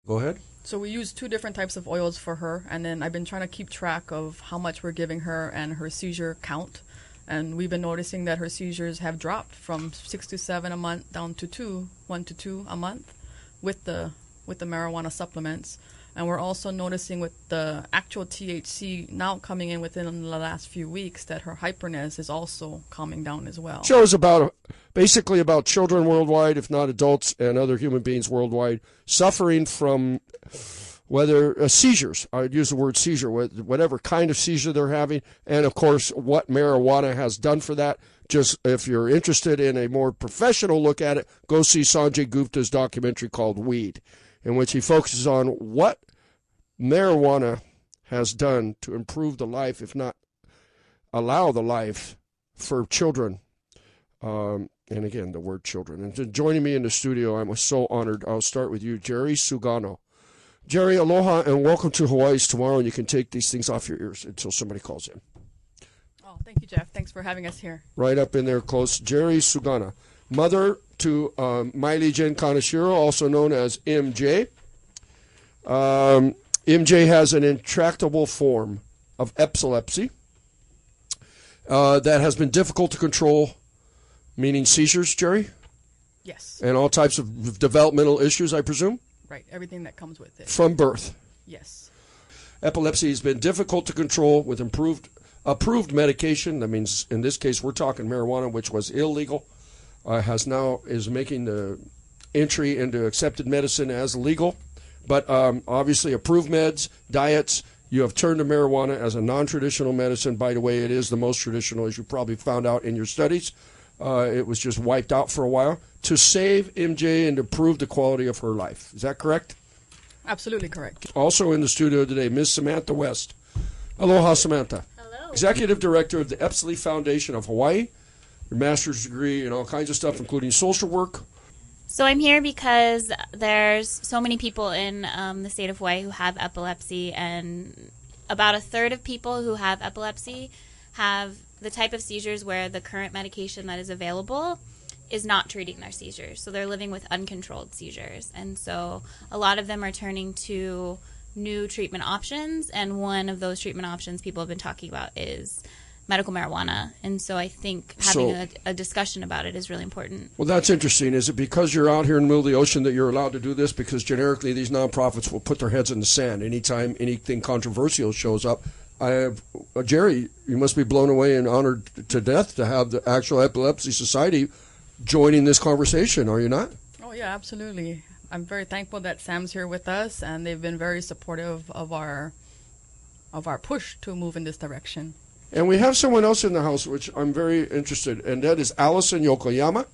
Go ahead. So we use two different types of oils for her, and then I've been trying to keep track of how much we're giving her and her seizure count. And we've been noticing that her seizures have dropped from 6 to 7 a month down to 1 to 2 a month with the marijuana supplements. And we're also noticing with the actual THC now coming in within the last few weeks that her hyperness is also calming down as well. Shows basically about children worldwide, if not adults and other human beings worldwide, suffering from whether seizures. I would use the word seizure, whatever kind of seizure they're having, and of course what marijuana has done for that. Just if you're interested in a more professional look at it, go see Sanjay Gupta's documentary called Weed, in which he focuses on what marijuana has done to improve the life, if not allow the life, for children. And again, the word children. And joining me in the studio, I'm so honored. I'll start with you, Jerry Sugano. Jerry, aloha and welcome to Hawaii's Tomorrow, and you can take these things off your ears until somebody calls in. Oh, thank you, Jeff. Thanks for having us here. Right up in there close. Jerry Sugana, mother to Miley Jen Kaneshiro, also known as MJ. MJ has an intractable form of epilepsy that has been difficult to control, meaning seizures, Jerry? Yes. And all types of developmental issues, I presume? Right, everything that comes with it. From birth? Yes. Epilepsy has been difficult to control with approved medication. That means, in this case, we're talking marijuana, which was illegal, is making the entry into accepted medicine as legal. But obviously, approved meds, diets, you have turned to marijuana as a non-traditional medicine. By the way, it is the most traditional, as you probably found out in your studies. It was just wiped out for a while to save MJ and improve the quality of her life. Is that correct? Absolutely correct. Also in the studio today, Ms. Samantha West. Aloha, Samantha. Hello. Executive Director of the Epsley Foundation of Hawaii, your master's degree in all kinds of stuff, including social work. So I'm here because there's so many people in the state of Hawaii who have epilepsy, and about a third of people who have epilepsy have the type of seizures where the current medication that is available is not treating their seizures. So they're living with uncontrolled seizures. And so a lot of them are turning to new treatment options, and one of those treatment options people have been talking about is medical marijuana. And so I think having a discussion about it is really important. Well, that's interesting. Is it because you're out here in the middle of the ocean that you're allowed to do this? Because generically these nonprofits will put their heads in the sand anytime anything controversial shows up. Jerry, you must be blown away and honored to death to have the actual Epilepsy Society joining this conversation, are you not? Oh, yeah, absolutely. I'm very thankful that Sam's here with us, and they've been very supportive of our push to move in this direction. And we have someone else in the house, which I'm very interested in, and that is Allison Yokoyama,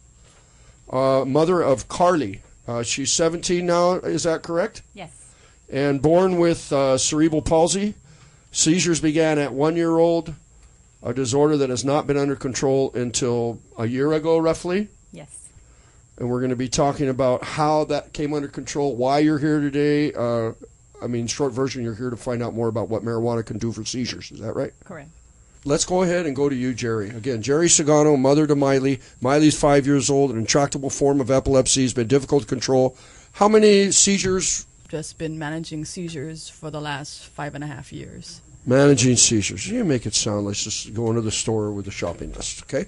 mother of Carly. She's 17 now, is that correct? Yes. And born with cerebral palsy. Seizures began at 1 year old, a disorder that has not been under control until a year ago, roughly. Yes. And we're going to be talking about how that came under control, why you're here today. Short version, you're here to find out more about what marijuana can do for seizures. Is that right? Correct. Let's go ahead and go to you, Jerry. Again, Jerry Sagano, mother to Miley. Miley's 5 years old, an intractable form of epilepsy. Has been difficult to control. How many seizures? Just been managing seizures for the last 5.5 years. Managing seizures. You make it sound like just going to the store with a shopping list, okay?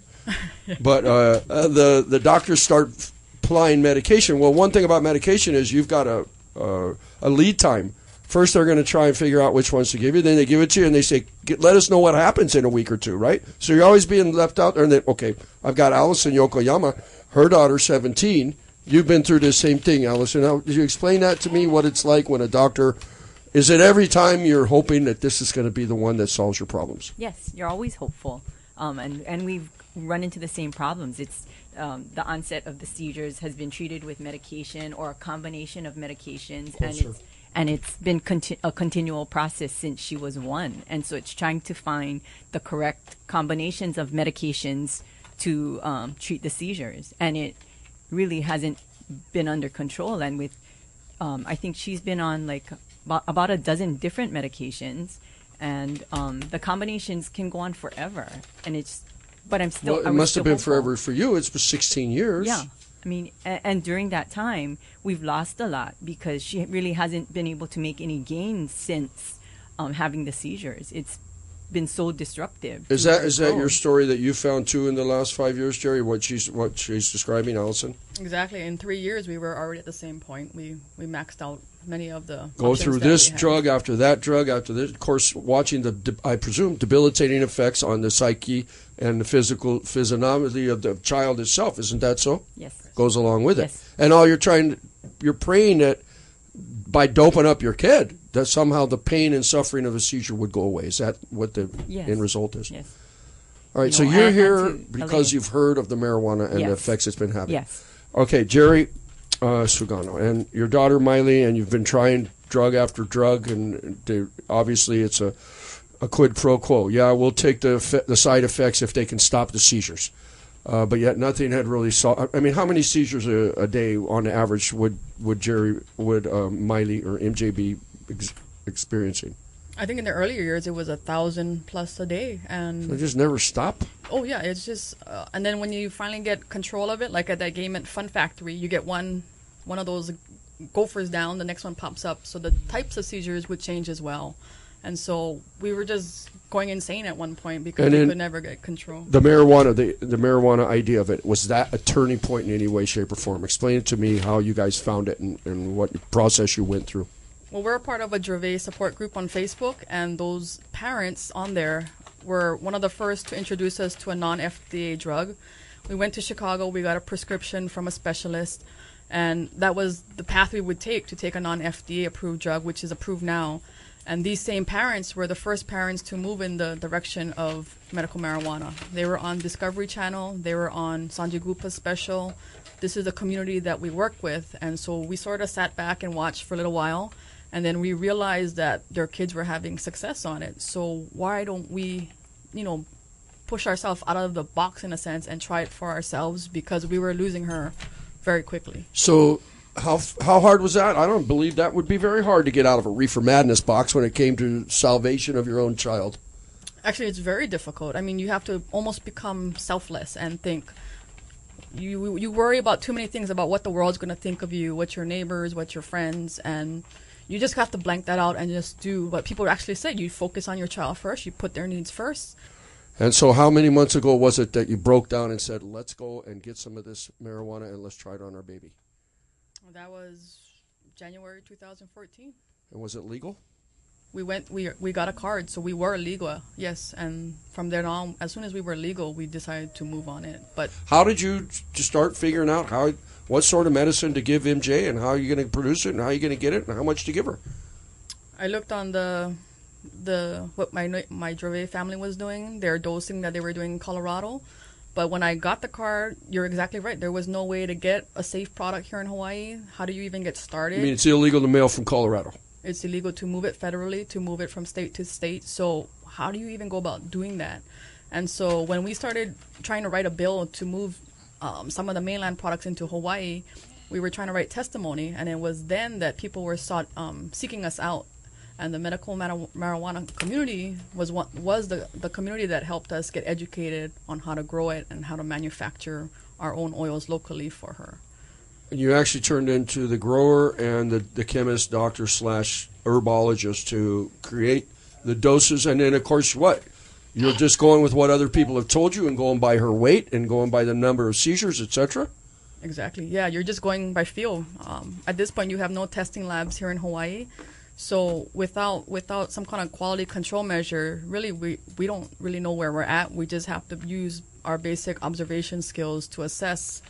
But the doctors start applying medication. Well, one thing about medication is you've got a lead time. First, they're going to try and figure out which ones to give you. Then they give it to you, and they say, let us know what happens in a week or two, right? So you're always being left out there. And then, okay, I've got Allison Yokoyama, her daughter, 17. You've been through the same thing, Allison. Now, did you explain that to me, what it's like when a doctor... Is it every time you're hoping that this is going to be the one that solves your problems? Yes, you're always hopeful. And we've run into the same problems. It's the onset of the seizures has been treated with medication or a combination of medications, and it's been a continual process since she was 1. And so it's trying to find the correct combinations of medications to treat the seizures. And it really hasn't been under control. And with, I think she's been on about a dozen different medications, and the combinations can go on forever. And but I'm still. Well, it must have been forever for you. It's been 16 years. Yeah. I mean, and during that time, we've lost a lot because she really hasn't been able to make any gains since having the seizures. It's been so disruptive. Is that your story that you found too in the last 5 years, Jerry? What she's describing, Allison? Exactly. In 3 years, we were already at the same point. We maxed out many of the go options through that this we had. drug after that drug after this. Of course, watching the I presume debilitating effects on the psyche and the physical physiognomy of the child itself. Isn't that so? Yes. Goes along with it. Yes. And all you're praying that by doping up your kid, that somehow the pain and suffering of a seizure would go away. Is that what the end result is? Yes. All right, You so know, you're and here to because allay- you've heard of the marijuana and the Yes. effects it's been having. Yes. Okay, Jerry Sugano, and your daughter Miley, and you've been trying drug after drug, and obviously it's a quid pro quo. Yeah, we'll take the side effects if they can stop the seizures. But yet nothing had really solved. I mean, how many seizures a day on average would Miley or MJ be experiencing? I think in the earlier years, it was 1,000 plus a day. And They just never stop. oh, yeah, it's just... and then when you finally get control of it, like at that game at Fun Factory, you get one of those gophers down, the next one pops up. So the types of seizures would change as well. And so we were just going insane at one point because we could never get control. The marijuana, the marijuana idea of it, was that a turning point in any way, shape, or form? Explain it to me how you guys found it and what process you went through. Well, we're a part of a Dravet support group on Facebook, and those parents on there were one of the first to introduce us to a non-FDA drug. We went to Chicago, we got a prescription from a specialist, and that was the path we would take to take a non-FDA approved drug, which is approved now. And these same parents were the first parents to move in the direction of medical marijuana. They were on Discovery Channel. They were on Sanjay Gupta's special. This is a community that we work with. And so we sort of sat back and watched for a little while. And then we realized that their kids were having success on it. So why don't we, push ourselves out of the box in a sense and try it for ourselves, because we were losing her very quickly. So how hard was that? I don't believe that would be very hard to get out of a reefer madness box when it came to salvation of your own child. Actually, it's very difficult. I mean, you have to almost become selfless and think. You worry about too many things about what the world's going to think of you, what your neighbors, what your friends, and you just have to blank that out and just do what people actually say. You focus on your child first. You put their needs first. And so how many months ago was it that you broke down and said, let's go and get some of this marijuana and let's try it on our baby? That was January 2014. And was it legal? We got a card, so we were legal, yes. And from then on, as soon as we were legal, we decided to move on it. But how did you start figuring out what sort of medicine to give MJ and how are you going to produce it and how are you going to get it and how much to give her? I looked on what my Dravet family was doing, their dosing that they were doing in Colorado. But when I got the card, you're exactly right. There was no way to get a safe product here in Hawaii. How do you even get started? I mean, it's illegal to mail from Colorado. It's illegal to move it federally, to move it from state to state. So how do you even go about doing that? And so when we started trying to write a bill to move some of the mainland products into Hawaii, we were trying to write testimony. And it was then that people were seeking us out. And the medical marijuana community was the community that helped us get educated on how to grow it and how to manufacture our own oils locally for her. And you actually turned into the grower and the chemist, doctor / herbologist to create the doses. And then, of course, what? You're just going with what other people have told you and going by her weight and going by the number of seizures, etc.? Exactly. Yeah, you're just going by feel. At this point, you have no testing labs here in Hawaii. So without some kind of quality control measure, really, we don't really know where we're at. We just have to use our basic observation skills to assess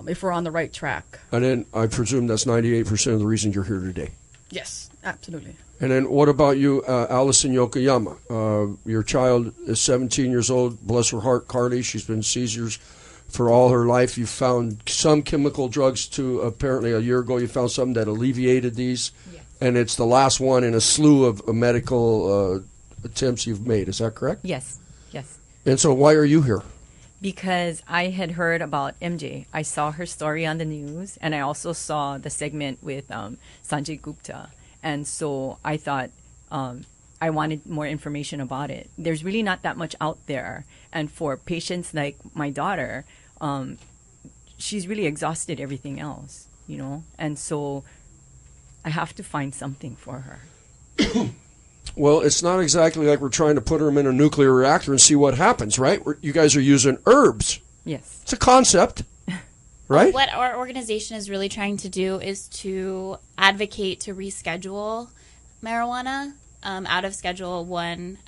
if we're on the right track. And then I presume that's 98% of the reason you're here today. Yes, absolutely. And then what about you, Allison Yokoyama? Your child is 17 years old. Bless her heart, Carly. She's been seizures for all her life. You found some chemical drugs apparently a year ago. You found something that alleviated these. Yes. And it's the last one in a slew of medical attempts you've made. Is that correct? Yes. Yes. And so why are you here? Because I had heard about MJ. I saw her story on the news, and I also saw the segment with Sanjay Gupta. And so I thought I wanted more information about it. There's really not that much out there. And for patients like my daughter, she's really exhausted everything else, and so I have to find something for her. Well, it's not exactly like we're trying to put them in a nuclear reactor and see what happens, right? You guys are using herbs. Yes. It's a concept, right? What our organization is really trying to do is to advocate to reschedule marijuana out of Schedule 1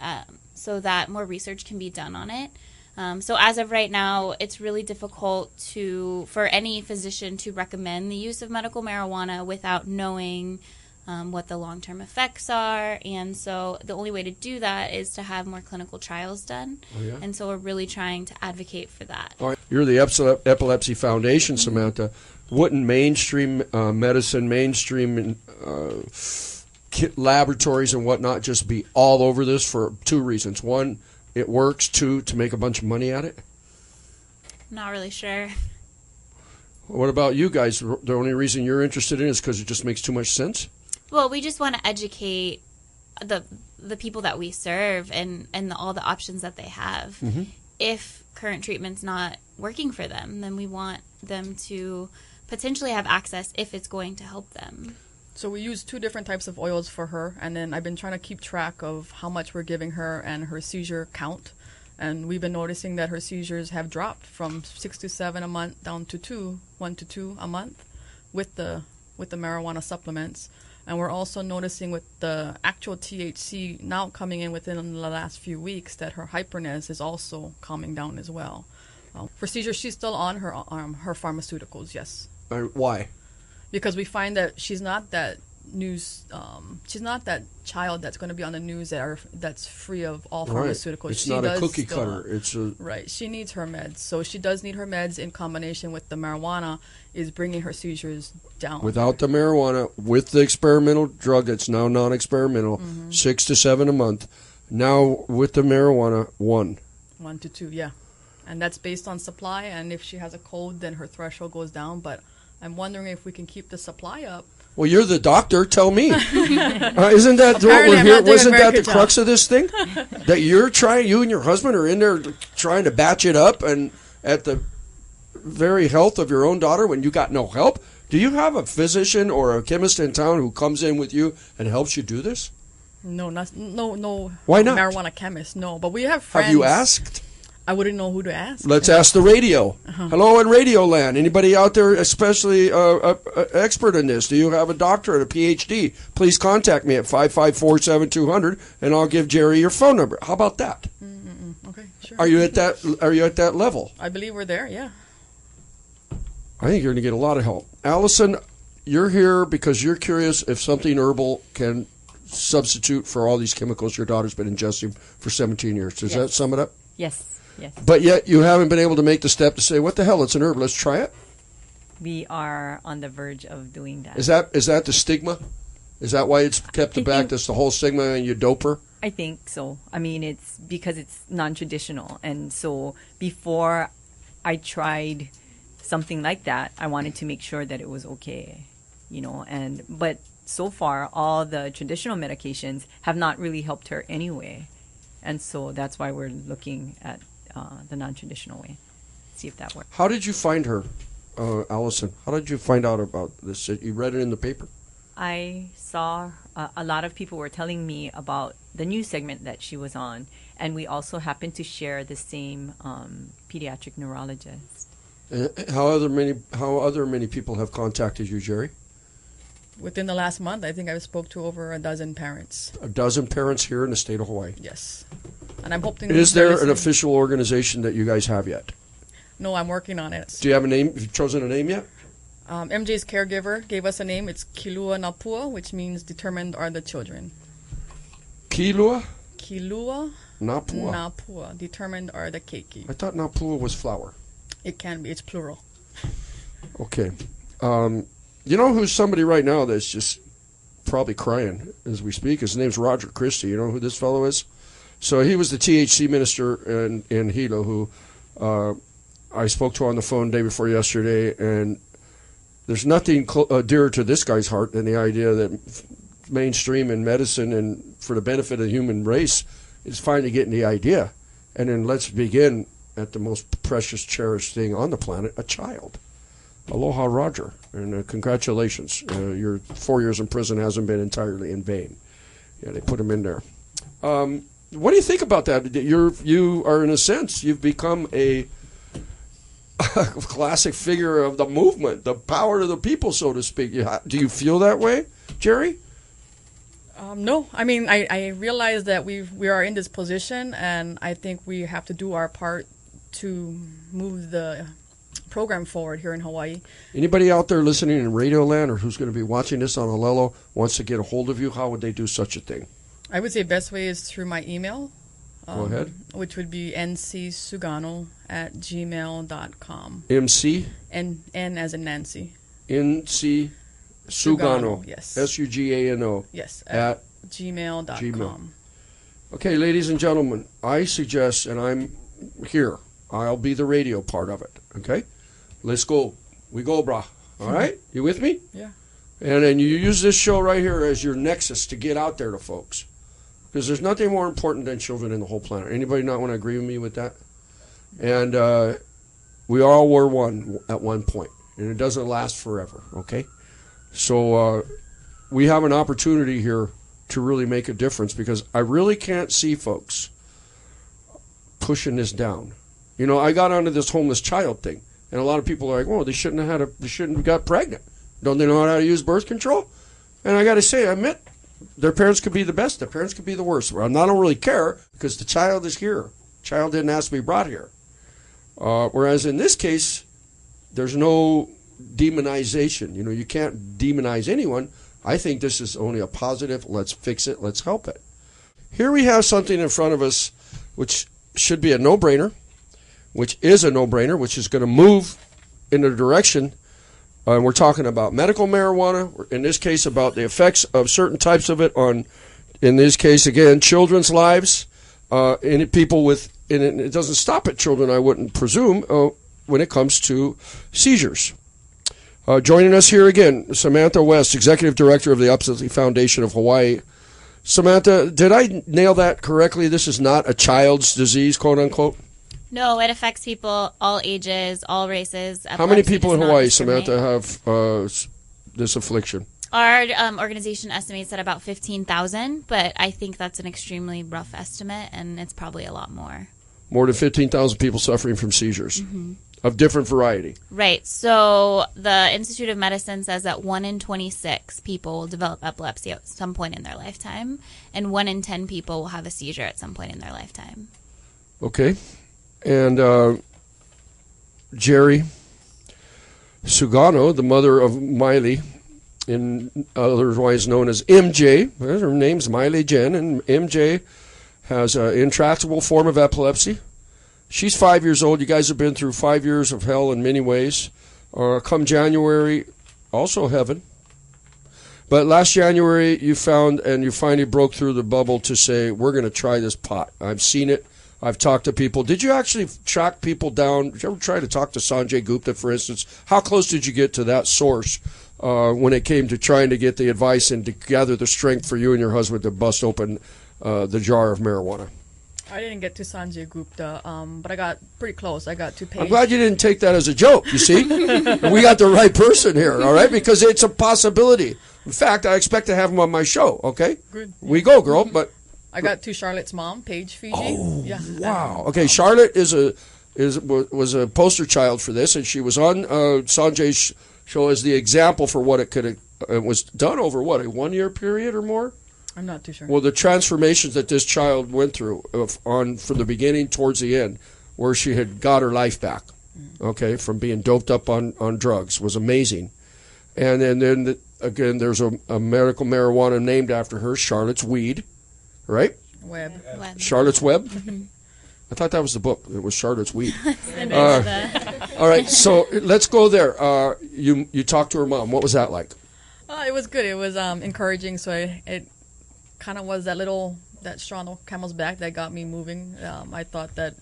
so that more research can be done on it. So as of right now, it's really difficult for any physician to recommend the use of medical marijuana without knowing what the long-term effects are. And so the only way to do that is to have more clinical trials done. Oh, yeah? And so we're really trying to advocate for that. All right. You're the Epilepsy Foundation, Samantha. Wouldn't mainstream medicine, mainstream laboratories and whatnot just be all over this for two reasons? One, it works. Two, to make a bunch of money at it? I'm not really sure. What about you guys? The only reason you're interested in it is because it just makes too much sense? Well, we just want to educate the people that we serve and all the options that they have. Mm-hmm. If current treatment's not working for them, then we want them to potentially have access if it's going to help them. So we use 2 different types of oils for her, and then I've been trying to keep track of how much we're giving her and her seizure count. And we've been noticing that her seizures have dropped from 6 to 7 a month down to 1 to 2 a month with the marijuana supplements. And we're also noticing with the actual THC now coming in within the last few weeks that her hyperness is also calming down as well. For seizures, she's still on her pharmaceuticals, yes. Why? Because we find that she's not that she's not that child that's going to be on the news that's free of all pharmaceuticals. Right. It's not a cookie cutter. It's right. She needs her meds, so she does need her meds in combination with the marijuana is bringing her seizures down. Without the marijuana, with the experimental drug that's now non-experimental, 6 to 7 a month. Now with the marijuana, 1 to 2, yeah, and that's based on supply. And if she has a cold, then her threshold goes down. But I'm wondering if we can keep the supply up. Well, you're the doctor. Tell me. Isn't that what Apparently we're I'm here? not doing Wasn't a very that the good job. crux of this thing? That you and your husband are in there trying to batch it up, and at the very health of your own daughter when you got no help? Do you have a physician or a chemist in town who comes in with you and helps you do this? No. Why not? Marijuana chemist, no. But we have friends. Have you asked? I wouldn't know who to ask. Let's ask the radio. Hello in Radio Land. Anybody out there, especially expert in this? Do you have a doctorate, a PhD? Please contact me at 554-7200, and I'll give Jerry your phone number. How about that? Okay, sure. Are you at that level? I believe we're there, yeah. I think you're going to get a lot of help. Allison, you're here because you're curious if something herbal can substitute for all these chemicals your daughter's been ingesting for 17 years. Does that sum it up? Yes. But yet you haven't been able to make the step to say, what the hell, it's an herb, let's try it? We are on the verge of doing that. Is that the stigma? Is that why it's kept back? That's the whole stigma and you dope her? I think so. I mean, it's because it's non-traditional. And so before I tried something like that, I wanted to make sure that it was okay, but so far all the traditional medications have not really helped her anyway. And so that's why we're looking at the non-traditional way, see if that works. How did you find her, Allison? How did you find out about this? You read it in the paper? I saw a lot of people were telling me about the news segment that she was on, and we also happened to share the same pediatric neurologist. How other many people have contacted you, Jerry? Within the last month, I think I spoke to over a dozen parents. A dozen parents here in the state of Hawaii? Yes. And I'm hoping... Is there an official organization that you guys have yet? No, I'm working on it. Do you have a name? Have you chosen a name yet? MJ's caregiver gave us a name. It's Kilua Napua, which means determined are the children. Kilua? Kilua Napua. Napua. Determined are the keiki. I thought Napua was flower. It can be. It's plural. Okay. You know who's somebody right now that's just probably crying as we speak? His name's Roger Christie. You know who this fellow is? So he was the THC minister in Hilo who I spoke to on the phone day before yesterday, and there's nothing dearer to this guy's heart than the idea that mainstream in medicine and for the benefit of the human race is finally getting the idea. And then let's begin at the most precious, cherished thing on the planet, a child. Aloha, Roger, and congratulations. Your 4 years in prison hasn't been entirely in vain. Yeah, they put him in there. What do you think about that? You are, in a sense, you've become a classic figure of the movement, the power of the people, so to speak. Do you feel that way, Jerry? No, I mean, I realize that we are in this position, and I think we have to do our part to move the program forward here in Hawaii. Anybody out there listening in Radio Land or who's going to be watching this on Olelo wants to get a hold of you, how would they do such a thing? I would say best way is through my email. Go ahead. Which would be ncsugano@gmail.com. MC? N as in Nancy. NC Sugano. Yes. Sugano. Yes. At gmail.com. Gmail. Okay, ladies and gentlemen, I suggest, and I'm here, I'll be the radio part of it, okay? Let's go. We go, brah. All right? You with me? Yeah. And then you use this show right here as your nexus to get out there to folks. Because there's nothing more important than children in the whole planet. Anybody not want to agree with me with that? And we all were one at one point. And it doesn't last forever, okay? So we have an opportunity here to really make a difference, because I really can't see folks pushing this down. You know, I got onto this homeless child thing, and a lot of people are like, "Oh, they shouldn't have got pregnant. Don't they know how to use birth control?" And I got to say, I admit, their parents could be the best, their parents could be the worst. I don't really care, because the child is here. Child didn't ask to be brought here. Whereas in this case, there's no demonization. You know, you can't demonize anyone. I think this is only a positive. Let's fix it. Let's help it. Here we have something in front of us which should be a no-brainer, which is a no-brainer, which is going to move in a direction. And we're talking about medical marijuana, in this case about the effects of certain types of it on, in this case, again, children's lives, and people with, and it doesn't stop at children, I wouldn't presume, when it comes to seizures. Joining us here again, Samantha West, Executive Director of the Epilepsy Foundation of Hawaii. Samantha, did I nail that correctly? This is not a child's disease, quote unquote? No, it affects people all ages, all races. How many people in Hawaii, Samantha, have this affliction? Our organization estimates at about 15,000, but I think that's an extremely rough estimate, and it's probably a lot more. More than 15,000 people suffering from seizures of different variety. Right. So the Institute of Medicine says that 1 in 26 people will develop epilepsy at some point in their lifetime, and 1 in 10 people will have a seizure at some point in their lifetime. Okay. And Jerry Sugano, the mother of Miley, otherwise known as MJ, her name's Miley Jen, and MJ has an intractable form of epilepsy. She's 5 years old. You guys have been through 5 years of hell in many ways. Come January, also heaven. But last January, you found and you finally broke through the bubble to say, we're going to try this pot. I've seen it. I've talked to people. Did you actually track people down? Did you ever try to talk to Sanjay Gupta, for instance? How close did you get to that source when it came to trying to get the advice and to gather the strength for you and your husband to bust open the jar of marijuana? I didn't get to Sanjay Gupta, but I got pretty close. I got to Paige. I'm glad you didn't take that as a joke, you see? We got the right person here, all right? Because it's a possibility. In fact, I expect to have him on my show, okay? Good. We go, girl, but... I got to Charlotte's mom, Paige Fiji. Oh, yeah. Wow. Okay, Charlotte was a poster child for this, and she was on Sanjay's show as the example for what it was done over, what, a 1 year period or more? I'm not too sure. Well, the transformations that this child went through from the beginning towards the end, where she had got her life back, okay, from being doped up on drugs, was amazing. And then again, there's a medical marijuana named after her, Charlotte's Weed, right? Web. Charlotte's Web? I thought that was the book. It was Charlotte's Weed. All right, so let's go there. You talked to her mom. What was that like? It was good. It was encouraging. So it kind of was that straw on the camel's back that got me moving. I thought that,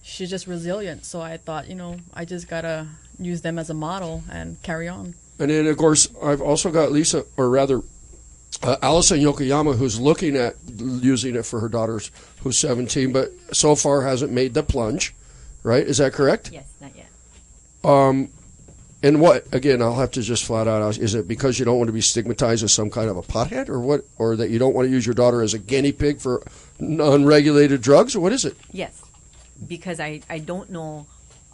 she's just resilient. So I thought, I just got to use them as a model and carry on. And then, of course, I've also got Lisa, or rather, Allison Yokoyama, who's looking at using it for her daughters, who's 17, but so far hasn't made the plunge, right? Is that correct? Yes, not yet. And what, again, I'll have to just flat out ask, is it because you don't want to be stigmatized as some kind of a pothead, or what, or that you don't want to use your daughter as a guinea pig for unregulated drugs, or what is it? Yes, because I don't know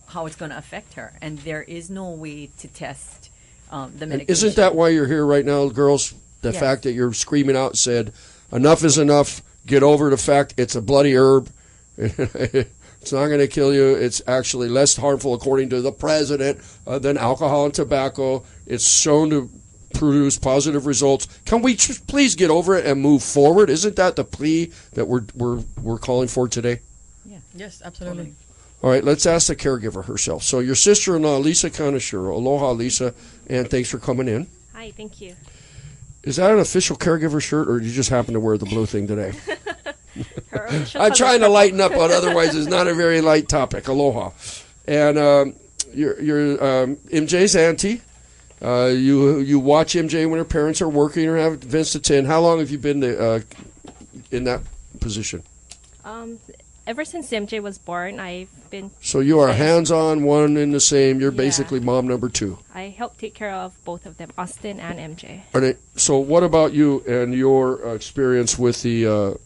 how it's going to affect her, and there is no way to test the medication. And isn't that why you're here right now, girls? The Yes. fact that you're screaming out and said, enough is enough, get over the fact it's a bloody herb. It's not going to kill you. It's actually less harmful, according to the president, than alcohol and tobacco. It's shown to produce positive results. Can we just please get over it and move forward? Isn't that the plea that we're calling for today? Yeah. Yes, absolutely. All right, let's ask the caregiver herself. So your sister-in-law, Lisa Kanashiro. Aloha, Lisa, and thanks for coming in. Hi, thank you. Is that an official caregiver shirt, or did you just happen to wear the blue thing today? Her official I'm color trying to purple. lighten up, but otherwise it's not a very light topic. Aloha. And you're MJ's auntie. You watch MJ when her parents are working or have events to attend. How long have you been in that position? Ever since MJ was born, I've been. So you are hands-on, one and the same. You're Yeah. basically mom number two. I help take care of both of them, Austin and MJ. So what about you and your experience with the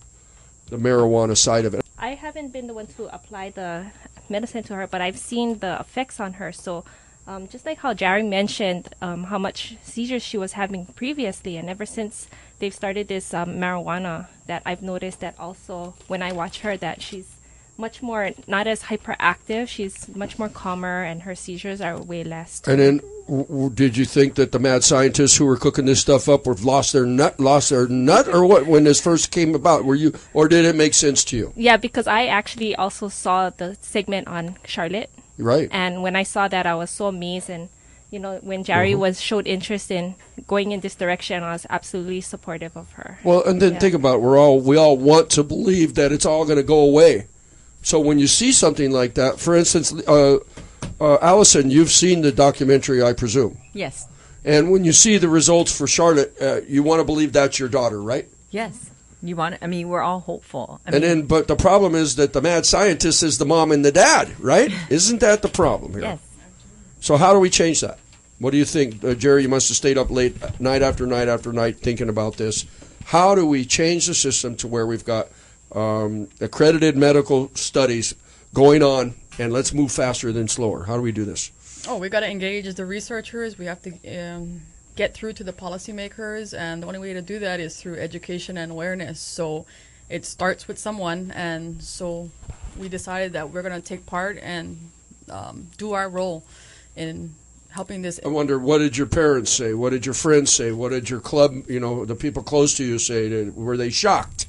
marijuana side of it? I haven't been the one to apply the medicine to her, but I've seen the effects on her. So, just like how Jerry mentioned, how much seizures she was having previously, and ever since they've started this marijuana, that I've noticed that also when I watch her, that she's much more not as hyperactive. She's much more calmer, and her seizures are way less. And then, did you think that the mad scientists who were cooking this stuff up were lost their nut, or what? When this first came about, were you, or did it make sense to you? Yeah, because I actually also saw the segment on Charlotte. Right. And when I saw that, I was so amazed. And, you know, when Jerry showed interest in going in this direction, I was absolutely supportive of her. Well, and then think about it. We all want to believe that it's all going to go away. So when you see something like that, for instance, Allison, you've seen the documentary, I presume. Yes. And when you see the results for Charlotte, you want to believe that's your daughter, right? Yes. You want? I mean, we're all hopeful. But the problem is that the mad scientist is the mom and the dad, right? Isn't that the problem here? Yes. So how do we change that? What do you think, Jerry? You must have stayed up late, night after night after night, thinking about this. How do we change the system to where we've got accredited medical studies going on, and let's move faster than slower? How do we do this? Oh, we got to engage as the researchers. We have to get through to the policymakers, and the only way to do that is through education and awareness. So it starts with someone, and so we decided that we're going to take part and do our role in helping this. I wonder, what did your parents say? What did your friends say? What did your club, the people close to you say? Were they shocked?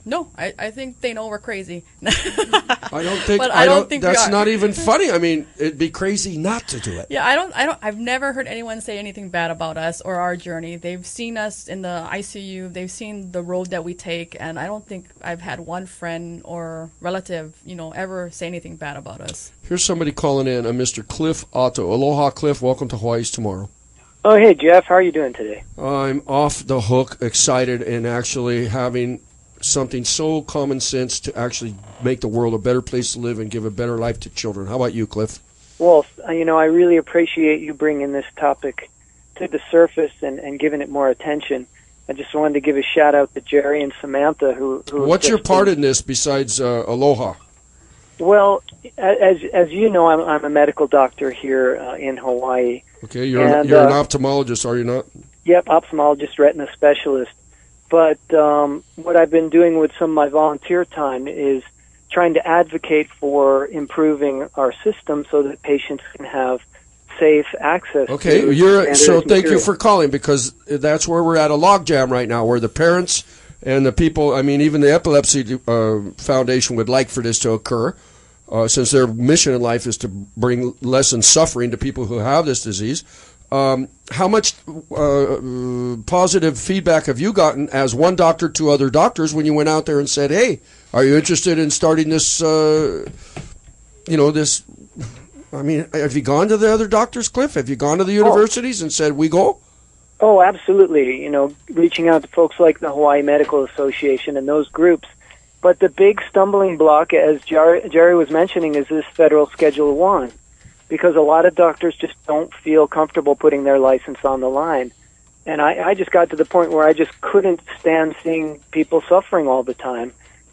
No, I think they know we're crazy. I don't think. But I don't think we that's are. not even funny. I mean, it'd be crazy not to do it. Yeah, I've never heard anyone say anything bad about us or our journey. They've seen us in the ICU. They've seen the road that we take, and I don't think I've had one friend or relative, ever say anything bad about us. Here's somebody calling in, a Mr. Cliff Otto. Aloha, Cliff. Welcome to Hawaii's Tomorrow. Oh, hey, Jeff. How are you doing today? I'm off the hook, excited, and actually having something so common sense to actually make the world a better place to live and give a better life to children. How about you, Cliff? Well, I really appreciate you bringing this topic to the surface and giving it more attention. I just wanted to give a shout-out to Jerry and Samantha, who What's your part in this besides Aloha? Well, as you know, I'm a medical doctor here in Hawaii. Okay, you're an ophthalmologist, are you not? Yep, ophthalmologist, retina specialist. But what I've been doing with some of my volunteer time is trying to advocate for improving our system so that patients can have safe access. Okay, thank you for calling, because that's where we're at a logjam right now, where the parents and the people, I mean, even the Epilepsy Foundation would like for this to occur, since their mission in life is to bring lessen suffering to people who have this disease. How much positive feedback have you gotten as one doctor to other doctors when you went out there and said, hey, are you interested in starting this, this, I mean, have you gone to the other doctors, Cliff? Have you gone to the universities and said, we go? Oh, absolutely. Reaching out to folks like the Hawaii Medical Association and those groups. But the big stumbling block, as Jerry was mentioning, is this federal Schedule 1. because a lot of doctors just don't feel comfortable putting their license on the line. And I just got to the point where I just couldn't stand seeing people suffering all the time,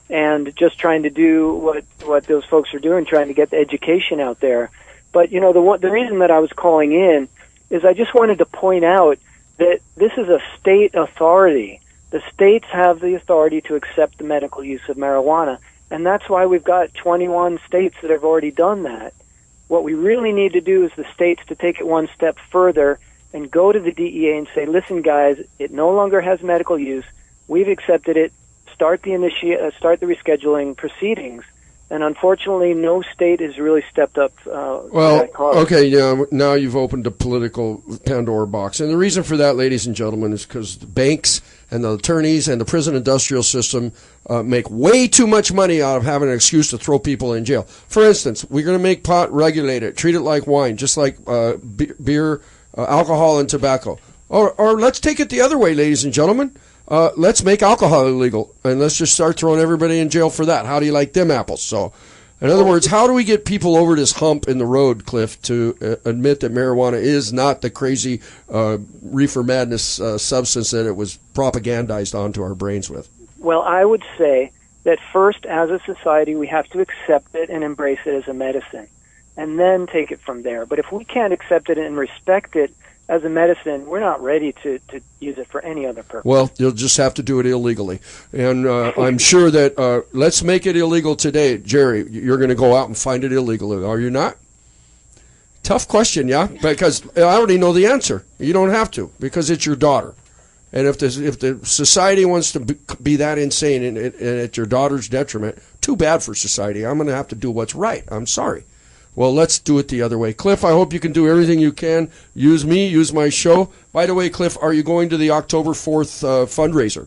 and just trying to do what those folks are doing, trying to get the education out there. But, you know, the reason that I was calling in is I just wanted to point out that this is a state authority. The states have the authority to accept the medical use of marijuana, and that's why we've got 21 states that have already done that. What we really need to do is the states to take it one step further and go to the DEA and say, listen, guys, it no longer has medical use. We've accepted it. Start the rescheduling proceedings. And unfortunately, no state has really stepped up to that cause. Okay, yeah, now you've opened a political Pandora box. And the reason for that, ladies and gentlemen, is because the banks and the attorneys and the prison industrial system make way too much money out of having an excuse to throw people in jail. For instance, we're going to make pot regulated, treat it like wine, just like beer, alcohol, and tobacco. Or let's take it the other way, ladies and gentlemen. Let's make alcohol illegal, and let's just start throwing everybody in jail for that. How do you like them apples? So, in other words, how do we get people over this hump in the road, Cliff, to admit that marijuana is not the crazy reefer madness substance that it was propagandized onto our brains with? Well, I would say that first, as a society, we have to accept it and embrace it as a medicine, and then take it from there. But if we can't accept it and respect it as a medicine, we're not ready to use it for any other purpose. Well, you'll just have to do it illegally. And I'm sure that let's make it illegal today. Jerry, you're going to go out and find it illegal, are you not? Tough question, yeah? Because I already know the answer. You don't have to, because it's your daughter. And if the society wants to be that insane and at your daughter's detriment, too bad for society. I'm going to have to do what's right. I'm sorry. Well, let's do it the other way. Cliff, I hope you can do everything you can. Use me, use my show. By the way, Cliff, are you going to the October 4th fundraiser?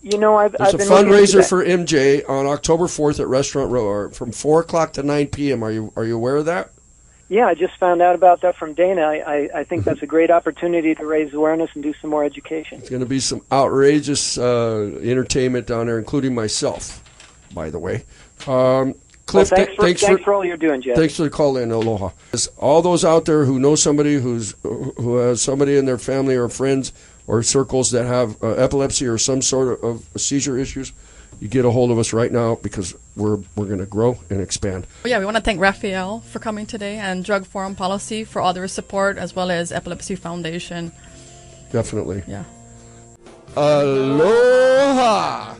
You know, I've There's been a fundraiser for MJ on October 4th at Restaurant Row from 4 o'clock to 9 p.m. Are you aware of that? Yeah, I just found out about that from Dana. I think that's a great opportunity to raise awareness and do some more education. It's going to be some outrageous entertainment down there, including myself, by the way. Cliff, well, thanks for all you're doing, Jeff. Thanks for the call in. Aloha. All those out there who know somebody who has somebody in their family or friends or circles that have epilepsy or some sort of seizure issues, you get a hold of us right now, because we're going to grow and expand. Well, yeah, we want to thank Raphael for coming today, and Drug Forum Policy for all their support, as well as Epilepsy Foundation. Definitely. Yeah. Aloha.